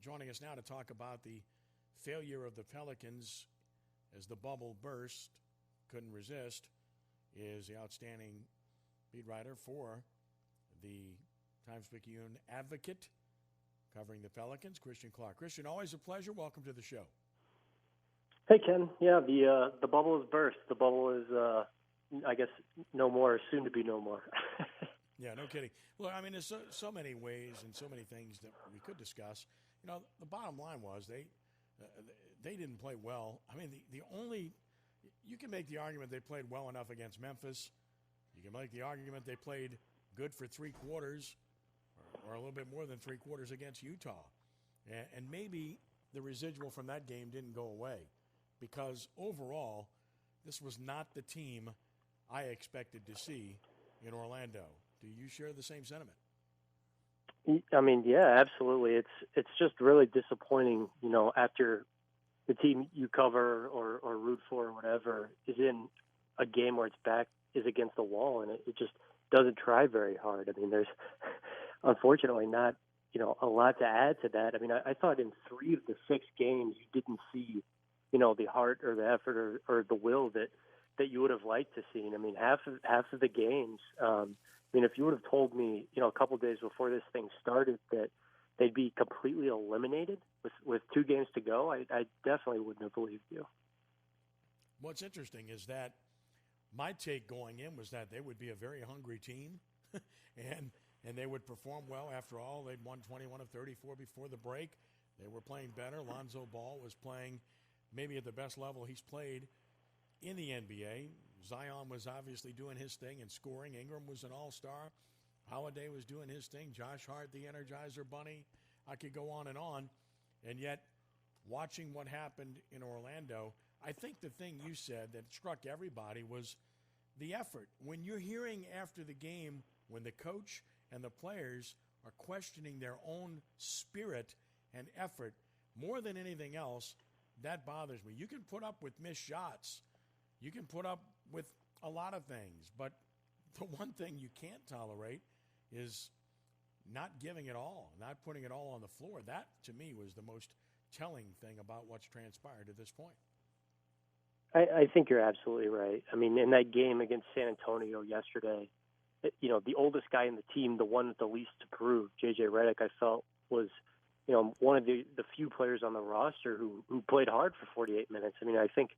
Joining us now to talk about the failure of the Pelicans as the bubble burst, couldn't resist, is the outstanding beat writer for the Times-Picayune Advocate covering the Pelicans, Christian Clark. Christian, always a pleasure. Welcome to the show. Hey, Ken. Yeah, the bubble has burst. The bubble is, I guess, no more, soon to be no more. Yeah, no kidding. Look, I mean, there's so many ways and so many things that we could discuss. You know, the bottom line was they didn't play well. I mean, the only you can make the argument they played well enough against Memphis. You can make the argument they played good for 3 quarters or a little bit more than 3 quarters against Utah. And maybe the residual from that game didn't go away because overall, this was not the team I expected to see in Orlando. Do you share the same sentiment? I mean, yeah, absolutely. It's just really disappointing, you know, after the team you cover or root for or whatever is in a game where its back is against the wall and it just doesn't try very hard. I mean, there's unfortunately not, you know, a lot to add to that. I mean, I thought in 3 of the 6 games you didn't see, you know, the heart or the effort or the will that you would have liked to see. I mean, half of the games, I mean, if you would have told me, you know, a couple of days before this thing started that they'd be completely eliminated with 2 games to go, I definitely wouldn't have believed you. What's interesting is that my take going in was that they would be a very hungry team and they would perform well. After all, they'd won 21 of 34 before the break. They were playing better. Lonzo Ball was playing maybe at the best level he's played in the NBA. Zion was obviously doing his thing and scoring. Ingram was an all-star. Holiday was doing his thing. Josh Hart, the Energizer Bunny. I could go on. And yet, watching what happened in Orlando, I think the thing you said that struck everybody was the effort. When you're hearing after the game, when the coach and the players are questioning their own spirit and effort more than anything else, that bothers me. You can put up with missed shots. You can put up with a lot of things, but the one thing you can't tolerate is not giving it all, not putting it all on the floor. That, to me, was the most telling thing about what's transpired at this point. I think you're absolutely right. I mean, in that game against San Antonio yesterday, you know, the oldest guy in the team, the one with the least to prove, J.J. Redick, I felt was, you know, one of the few players on the roster who played hard for 48 minutes. I mean, I think,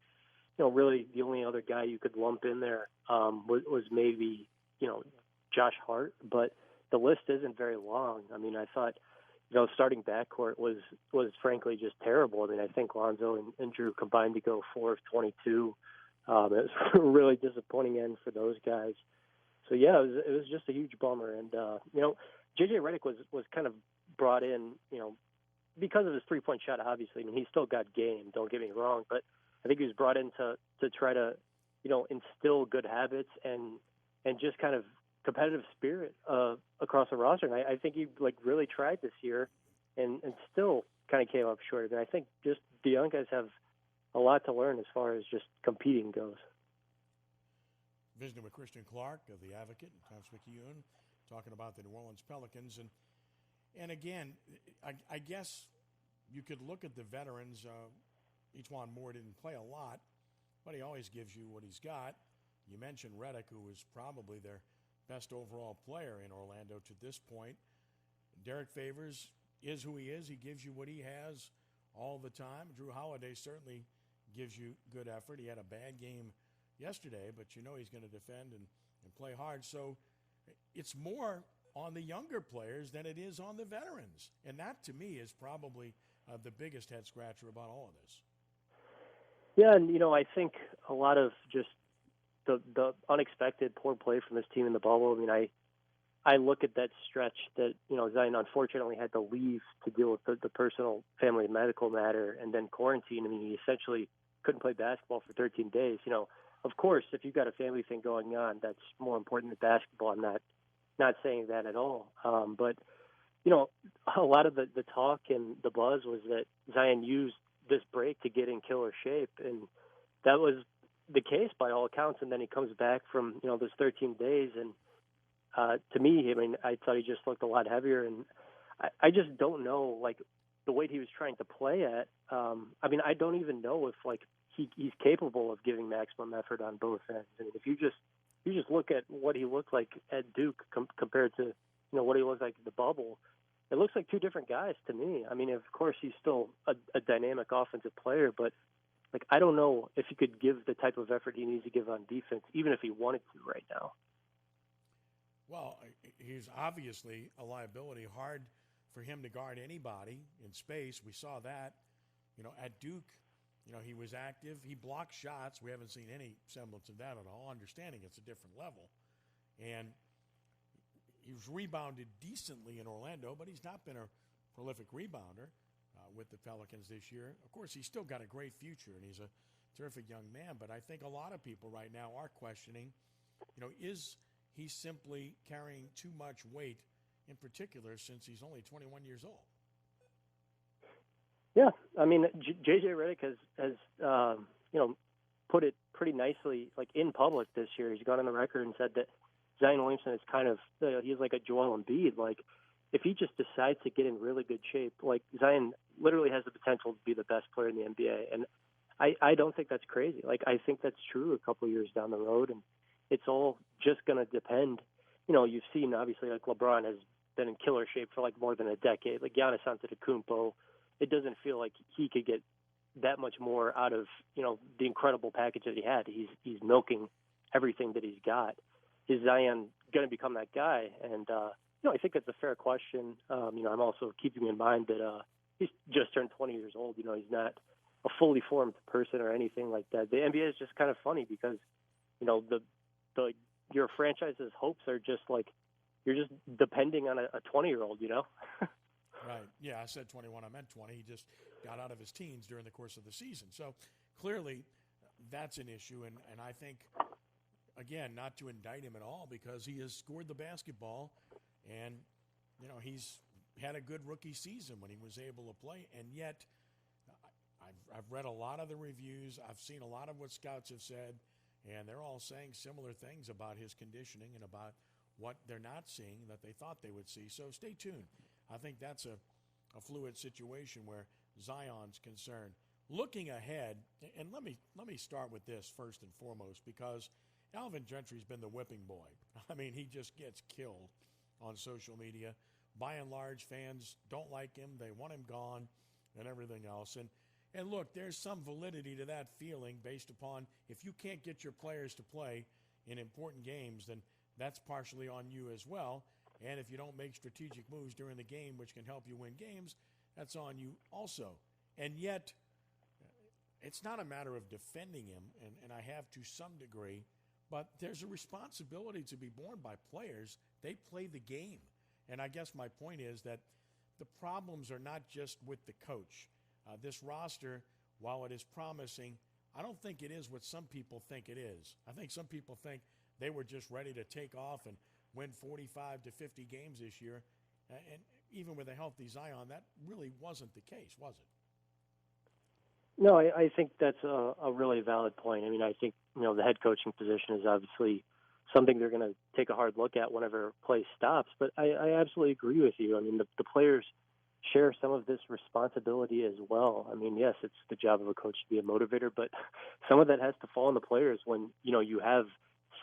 you know, really the only other guy you could lump in there was maybe, you know, Josh Hart, but the list isn't very long. I mean, I thought, you know, starting backcourt was frankly just terrible. I mean, I think Lonzo and Drew combined to go 4 of 22. It was a really disappointing end for those guys. So, yeah, it was just a huge bummer. And, you know, J.J. Redick was kind of brought in, you know, because of his three-point shot, obviously. I mean, he's still got game, don't get me wrong, but I think he was brought in to try to, you know, instill good habits and just kind of competitive spirit across the roster. And I think he really tried this year and still kind of came up short. And I think just the young guys have a lot to learn as far as just competing goes. Visiting with Christian Clark of the Advocate in Times-Picayune, talking about the New Orleans Pelicans. And again, I guess you could look at the veterans. Ejuan Moore didn't play a lot, but he always gives you what he's got. You mentioned Redick, who was probably their best overall player in Orlando to this point. Derek Favors is who he is. He gives you what he has all the time. Drew Holiday certainly gives you good effort. He had a bad game yesterday, but you know he's going to defend and play hard. So it's more on the younger players than it is on the veterans. And that, to me, is probably the biggest head-scratcher about all of this. Yeah, and, you know, I think a lot of just the unexpected poor play from this team in the bubble. I mean, I look at that stretch that, you know, Zion unfortunately had to leave to deal with the personal family medical matter and then quarantine. I mean, he essentially couldn't play basketball for 13 days. You know, of course, if you've got a family thing going on, that's more important than basketball. I'm not saying that at all. But, you know, a lot of the talk and the buzz was that Zion used this break to get in killer shape, and that was the case by all accounts. And then he comes back from, you know, those 13 days, and to me, I mean, I thought he just looked a lot heavier, and I just don't know, like, the weight he was trying to play at, I mean, I don't even know if like he's capable of giving maximum effort on both ends. I mean, if you just look at what he looked like at Duke compared to what he was like in the bubble, it looks like two different guys to me. I mean, of course, he's still a dynamic offensive player, but like I don't know if he could give the type of effort he needs to give on defense, even if he wanted to right now. Well, he's obviously a liability. Hard for him to guard anybody in space. We saw that, at Duke. He was active. He blocked shots. We haven't seen any semblance of that at all. Understanding it's a different level. And he's rebounded decently in Orlando, but he's not been a prolific rebounder with the Pelicans this year. Of course, he's still got a great future, and he's a terrific young man. But I think a lot of people right now are questioning, is he simply carrying too much weight, in particular since he's only 21 years old? Yeah, I mean, J.J. Redick has put it pretty nicely, like in public this year. He's gone on the record and said that Zion Williamson is kind of he's like a Joel Embiid. Like, if he just decides to get in really good shape, like Zion literally has the potential to be the best player in the NBA. And I don't think that's crazy. Like, I think that's true a couple of years down the road, and it's all just going to depend. You've seen obviously like LeBron has been in killer shape for like more than a decade. Like Giannis Antetokounmpo, it doesn't feel like he could get that much more out of the incredible package that he had. He's milking everything that he's got. Is Zion going to become that guy? And I think that's a fair question. I'm also keeping in mind that he's just turned 20 years old. He's not a fully formed person or anything like that. The NBA is just kind of funny because your franchise's hopes are just like you're just depending on a 20-year-old. Right. Yeah, I said 21. I meant 20. He just got out of his teens during the course of the season. So clearly that's an issue. And I think, again, not to indict him at all because he has scored the basketball and, he's had a good rookie season when he was able to play. And yet I've read a lot of the reviews. I've seen a lot of what scouts have said, and they're all saying similar things about his conditioning and about what they're not seeing that they thought they would see. So stay tuned. I think that's a fluid situation where Zion's concerned. Looking ahead, and let me start with this first and foremost because Alvin Gentry's been the whipping boy. I mean, he just gets killed on social media. By and large, fans don't like him. They want him gone and everything else. And look, there's some validity to that feeling based upon if you can't get your players to play in important games, then that's partially on you as well. And if you don't make strategic moves during the game, which can help you win games, that's on you also. And yet, it's not a matter of defending him, and I have to some degree, but there's a responsibility to be borne by players. They play the game. And I guess my point is that the problems are not just with the coach. This roster, while it is promising, I don't think it is what some people think it is. I think some people think they were just ready to take off and win 45 to 50 games this year. And even with a healthy Zion, that really wasn't the case, was it? No, I think that's a really valid point. I mean, I think, the head coaching position is obviously something they're going to take a hard look at whenever play stops. But I absolutely agree with you. I mean, the players share some of this responsibility as well. I mean, yes, it's the job of a coach to be a motivator, but some of that has to fall on the players when, you have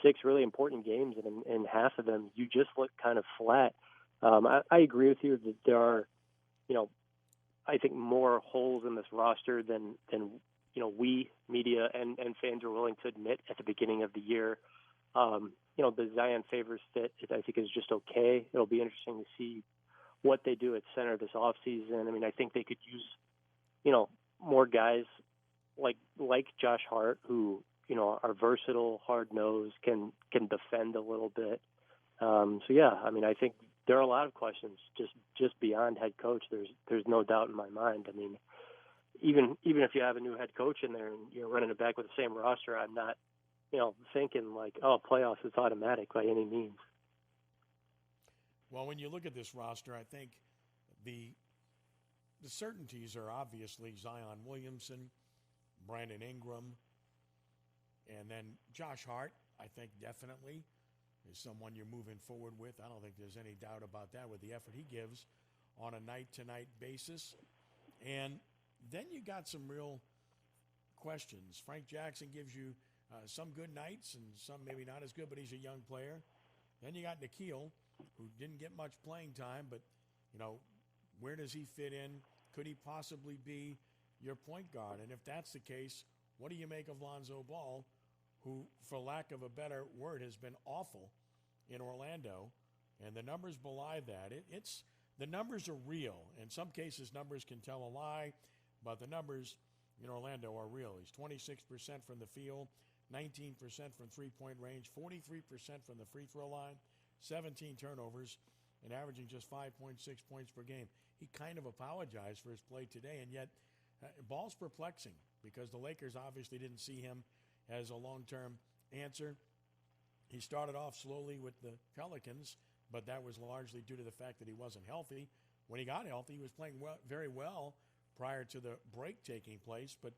6 really important games and in half of them you just look kind of flat. I agree with you that there are, I think more holes in this roster than we, media, and fans are willing to admit at the beginning of the year. The Zion Favors fit, I think, is just okay. It'll be interesting to see what they do at center this offseason. I mean, I think they could use, more guys like Josh Hart who, are versatile, hard-nosed, can defend a little bit. Yeah, I mean, I think there are a lot of questions just beyond head coach. There's no doubt in my mind. I mean, even if you have a new head coach in there and you're running it back with the same roster, I'm not, thinking like, oh, playoffs is automatic by any means. Well, when you look at this roster, I think the certainties are obviously Zion Williamson, Brandon Ingram, and then Josh Hart, I think definitely is someone you're moving forward with. I don't think there's any doubt about that with the effort he gives on a night-to-night basis. And then you got some real questions. Frank Jackson gives you some good nights and some maybe not as good, but he's a young player. Then you got Nikhil, who didn't get much playing time, but, where does he fit in? Could he possibly be your point guard? And if that's the case, what do you make of Lonzo Ball, who, for lack of a better word, has been awful in Orlando? And the numbers belie that. The numbers are real. In some cases, numbers can tell a lie, but the numbers in Orlando are real. He's 26% from the field, 19% from three-point range, 43% from the free throw line, 17 turnovers, and averaging just 5.6 points per game. He kind of apologized for his play today, and yet Ball's perplexing because the Lakers obviously didn't see him as a long-term answer. He started off slowly with the Pelicans, but that was largely due to the fact that he wasn't healthy. When he got healthy, he was playing very well prior to the break taking place, but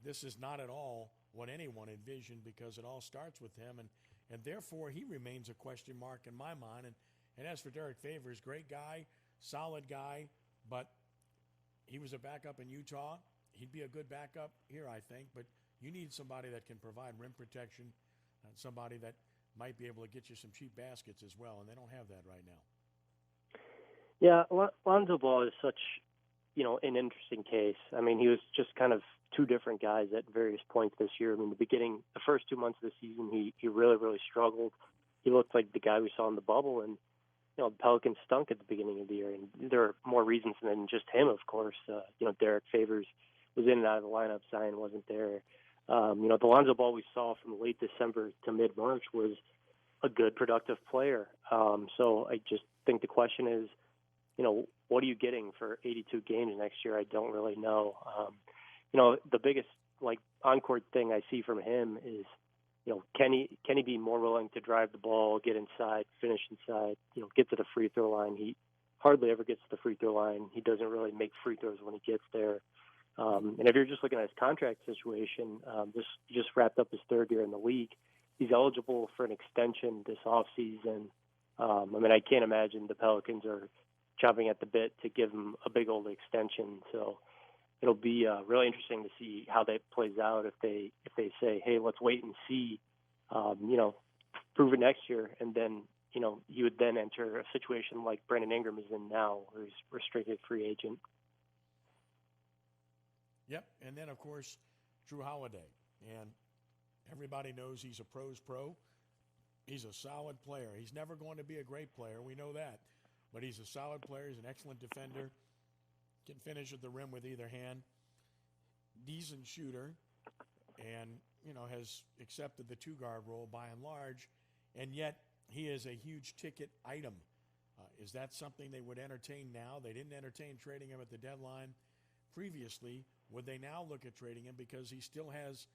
this is not at all what anyone envisioned because it all starts with him, and therefore he remains a question mark in my mind. And as for Derek Favors, great guy, solid guy, but he was a backup in Utah. He'd be a good backup here, I think, but you need somebody that can provide rim protection, somebody that might be able to get you some cheap baskets as well, and they don't have that right now. Yeah, Lonzo Ball is such, an interesting case. I mean, he was just kind of two different guys at various points this year. I mean, the first 2 months of the season, he really, really struggled. He looked like the guy we saw in the bubble, and the Pelicans stunk at the beginning of the year, and there are more reasons than just him, of course. Derek Favors was in and out of the lineup. Zion wasn't there. The Lonzo Ball we saw from late December to mid-March was a good, productive player. So I just think the question is, what are you getting for 82 games next year? I don't really know. The biggest on-court thing I see from him is, can he be more willing to drive the ball, get inside, finish inside, get to the free throw line? He hardly ever gets to the free throw line. He doesn't really make free throws when he gets there. And if you're just looking at his contract situation, he just wrapped up his third year in the league. He's eligible for an extension this offseason. I can't imagine the Pelicans are chomping at the bit to give him a big old extension. So it'll be really interesting to see how that plays out if they say, hey, let's wait and see, prove it next year. And then, you would then enter a situation like Brandon Ingram is in now, where he's restricted free agent. Yep, and then, of course, Drew Holiday. And everybody knows he's a pro's pro. He's a solid player. He's never going to be a great player. We know that. But he's a solid player. He's an excellent defender. Can finish at the rim with either hand. Decent shooter. And, has accepted the two-guard role by and large. And yet, he is a huge ticket item. Is that something they would entertain now? They didn't entertain trading him at the deadline previously. Would they now look at trading him because he still has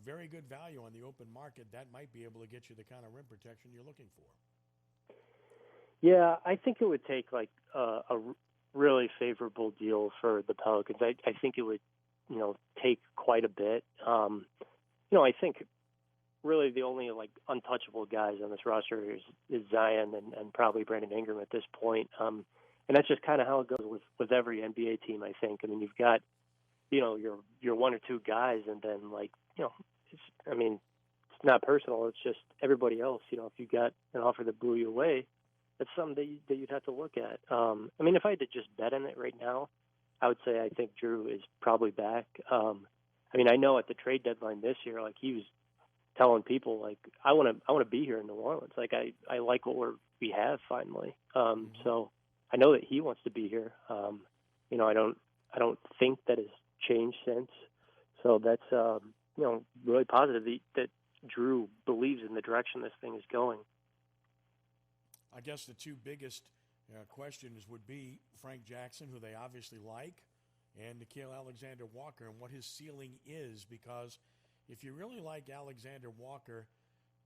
very good value on the open market? That might be able to get you the kind of rim protection you're looking for. Yeah, I think it would take a really favorable deal for the Pelicans. I think it would, take quite a bit. I think really the only untouchable guys on this roster is Zion and probably Brandon Ingram at this point. And that's just kind of how it goes with every NBA team, I think. I mean, you've got, your one or two guys, and then it's not personal. It's just everybody else. If you got an offer that blew you away, that's something that you'd have to look at. If I had to just bet on it right now, I would say I think Drew is probably back. I know at the trade deadline this year, he was telling people I want to be here in New Orleans. I like what we have finally. So I know that he wants to be here. I don't think that has changed since. So that's really positive that Drew believes in the direction this thing is going. I guess the two biggest questions would be Frank Jackson, who they obviously like, and Nickeil Alexander-Walker and what his ceiling is, because if you really like Alexander Walker,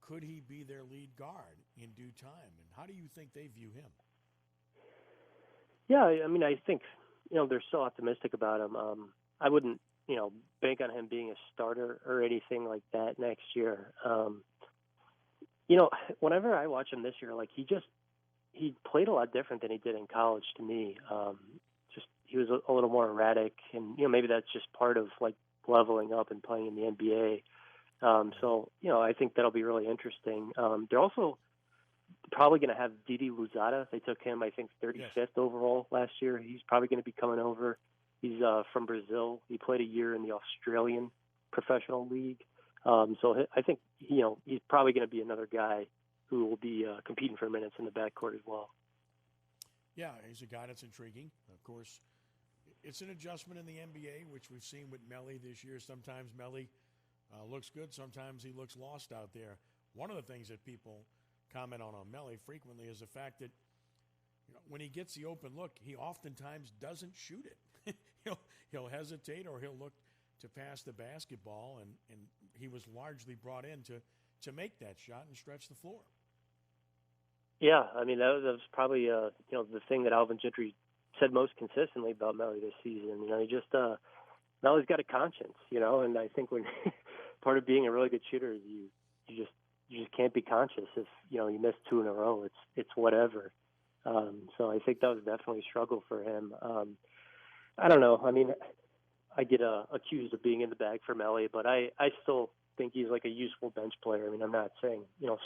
could he be their lead guard in due time? And how do you think they view him? Yeah, I think, they're so optimistic about him. I wouldn't, bank on him being a starter or anything like that next year. Whenever I watch him this year, he played a lot different than he did in college to me. he was a little more erratic, and maybe that's just part of like leveling up and playing in the NBA. So I think that'll be really interesting. They're also probably going to have Didi Louzada. They took him, I think, 35th overall last year. He's probably going to be coming over. He's from Brazil. He played a year in the Australian Professional League. So I think he's probably going to be another guy who will be competing for minutes in the backcourt as well. Yeah, he's a guy that's intriguing. Of course, it's an adjustment in the NBA, which we've seen with Melli this year. Sometimes Melli looks good. Sometimes he looks lost out there. One of the things that people comment on Melli frequently is the fact that when he gets the open look, he oftentimes doesn't shoot it. he'll hesitate or he'll look to pass the basketball, and he was largely brought in to make that shot and stretch the floor. Yeah, I mean, that was probably the thing that Alvin Gentry said most consistently about Melli this season. He just Melli's got a conscience, and I think when part of being a really good shooter is you just can't be conscious if you miss two in a row. It's whatever. So I think that was definitely a struggle for him. I don't know. I mean, I get accused of being in the bag for Melli, but I still think he's like a useful bench player. I mean, I'm not saying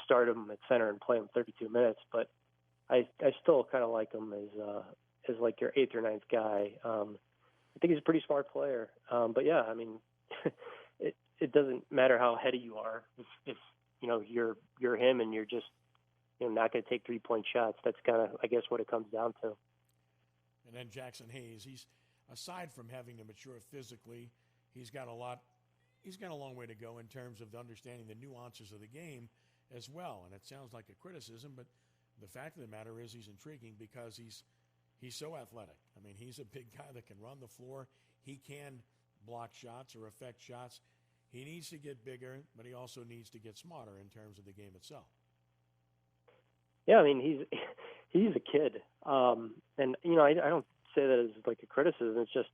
start him at center and play him 32 minutes, but I still kind of like him as like your eighth or ninth guy. I think he's a pretty smart player. But yeah, I mean, it doesn't matter how heady you are if you're him and you're just not going to take 3-point shots. That's kind of, I guess, what it comes down to. And then Jackson Hayes, he's aside from having to mature physically, he's got a long way to go in terms of understanding the nuances of the game as well. And it sounds like a criticism, but the fact of the matter is he's intriguing because he's so athletic. I mean, he's a big guy that can run the floor. He can block shots or affect shots. He needs to get bigger, but he also needs to get smarter in terms of the game itself. Yeah, I mean, he's a kid. And, I don't say that as like a criticism. It's just,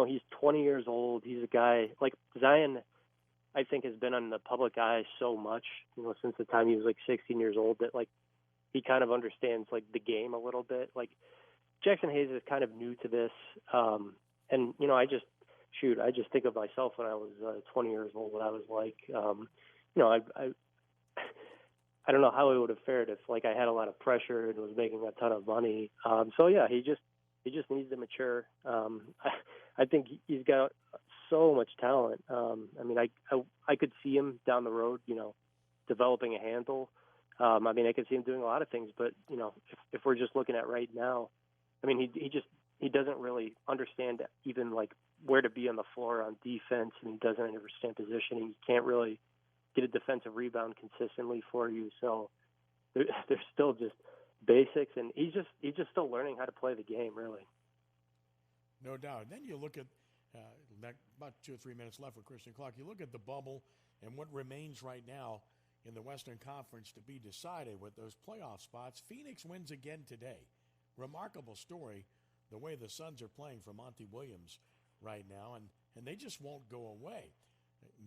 he's 20 years old. He's a guy like Zion, I think, has been on the public eye so much, since the time he was like 16 years old that like he kind of understands like the game a little bit. Like Jackson Hayes is kind of new to this. And, I just think of myself when I was 20 years old, what I was like. I don't know how I would have fared if like I had a lot of pressure and was making a ton of money. So yeah, he just needs to mature. I think he's got so much talent. I mean, I could see him down the road, developing a handle. I mean, I could see him doing a lot of things, but if we're just looking at right now, I mean, he doesn't really understand even like where to be on the floor on defense, and he doesn't understand positioning. He can't really get a defensive rebound consistently for you. So there's still just basics, and he's just still learning how to play the game, really. No doubt. Then you look at about 2 or 3 minutes left with Christian Clark. You look at the bubble and what remains right now in the Western Conference to be decided with those playoff spots. Phoenix wins again today. Remarkable story, the way the Suns are playing for Monty Williams right now, and they just won't go away.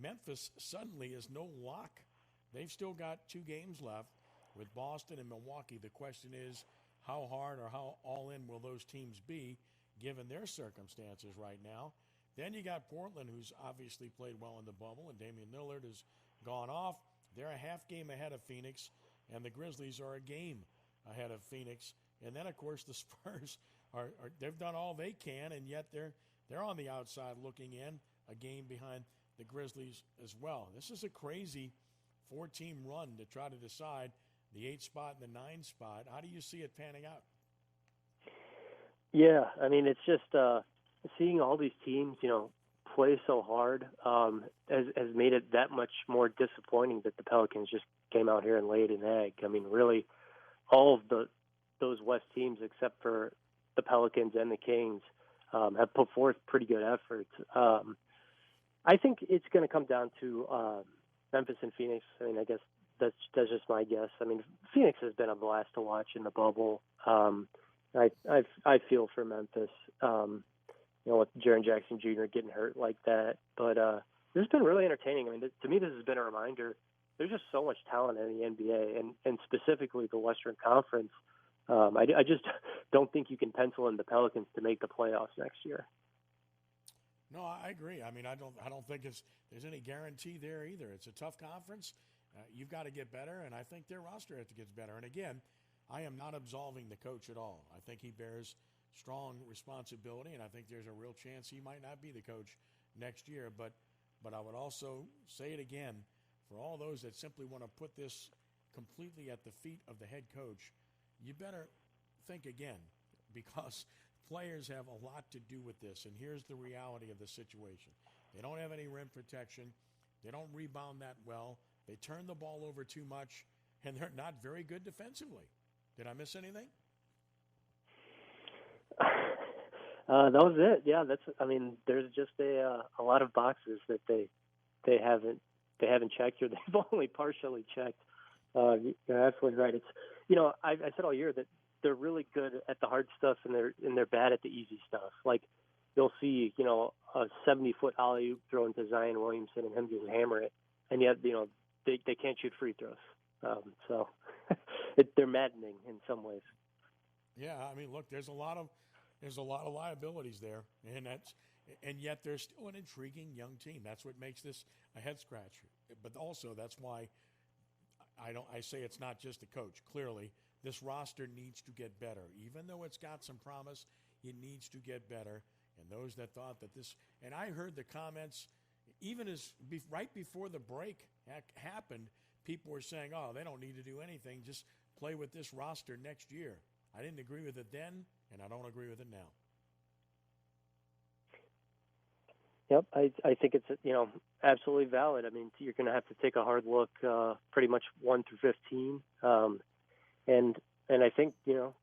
Memphis suddenly is no lock. They've still got 2 games left with Boston and Milwaukee. The question is, how hard or how all-in will those teams be given their circumstances right now? Then you got Portland, who's obviously played well in the bubble, and Damian Lillard has gone off. They're a half game ahead of Phoenix, and the Grizzlies are a game ahead of Phoenix. And then, of course, the Spurs they've done all they can, and yet they're on the outside looking in, a game behind the Grizzlies as well. This is a crazy 4-team run to try to decide the 8 spot and the 9 spot. How do you see it panning out? Yeah, I mean, it's just seeing all these teams, play so hard has made it that much more disappointing that the Pelicans just came out here and laid an egg. I mean, really, all of those West teams, except for the Pelicans and the Kings, have put forth pretty good efforts. I think it's going to come down to Memphis and Phoenix. I mean, I guess that's just my guess. I mean, Phoenix has been a blast to watch in the bubble. I feel for Memphis, with Jaren Jackson Jr. getting hurt like that. But this has been really entertaining. I mean, to me, this has been a reminder. There's just so much talent in the NBA, and specifically the Western Conference. I just don't think you can pencil in the Pelicans to make the playoffs next year. No, I agree. I mean, I don't think there's any guarantee there either. It's a tough conference. You've got to get better, and I think their roster has to get better. And again, I am not absolving the coach at all. I think he bears strong responsibility, and I think there's a real chance he might not be the coach next year. But I would also say it again, for all those that simply want to put this completely at the feet of the head coach, you better think again, because players have a lot to do with this. And here's the reality of the situation. They don't have any rim protection. They don't rebound that well. They turn the ball over too much, and they're not very good defensively. Did I miss anything? That was it. Yeah, there's just a lot of boxes that they haven't checked, or they've only partially checked. You're absolutely right. It's I said all year that they're really good at the hard stuff, and they're bad at the easy stuff. Like you'll see a 70-foot alley-oop thrown to Zion Williamson and him just hammer it, and yet they can't shoot free throws. So they're maddening in some ways. Yeah, I mean, look, there's a lot of liabilities there, and yet they're still an intriguing young team. That's what makes this a head scratcher. But also, that's why I say it's not just the coach. Clearly, this roster needs to get better. Even though it's got some promise, it needs to get better. And those that thought that this, and I heard the comments, even right before the break happened, people were saying, "Oh, they don't need to do anything. Just play with this roster next year." I didn't agree with it then, and I don't agree with it now. Yep, I think it's absolutely valid. I mean, you're going to have to take a hard look, pretty much 1 through 15, and I think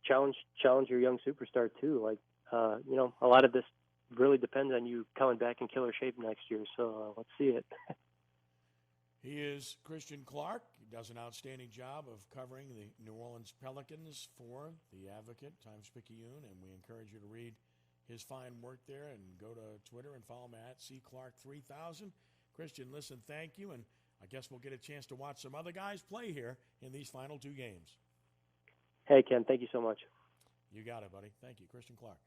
challenge your young superstar too. Like a lot of this really depends on you coming back in killer shape next year. So let's see it. He is Christian Clark. He does an outstanding job of covering the New Orleans Pelicans for The Advocate, Times-Picayune, and we encourage you to read his fine work there and go to Twitter and follow him at @CClark3000. Christian, listen, thank you, and I guess we'll get a chance to watch some other guys play here in these final 2 games. Hey, Ken, thank you so much. You got it, buddy. Thank you, Christian Clark.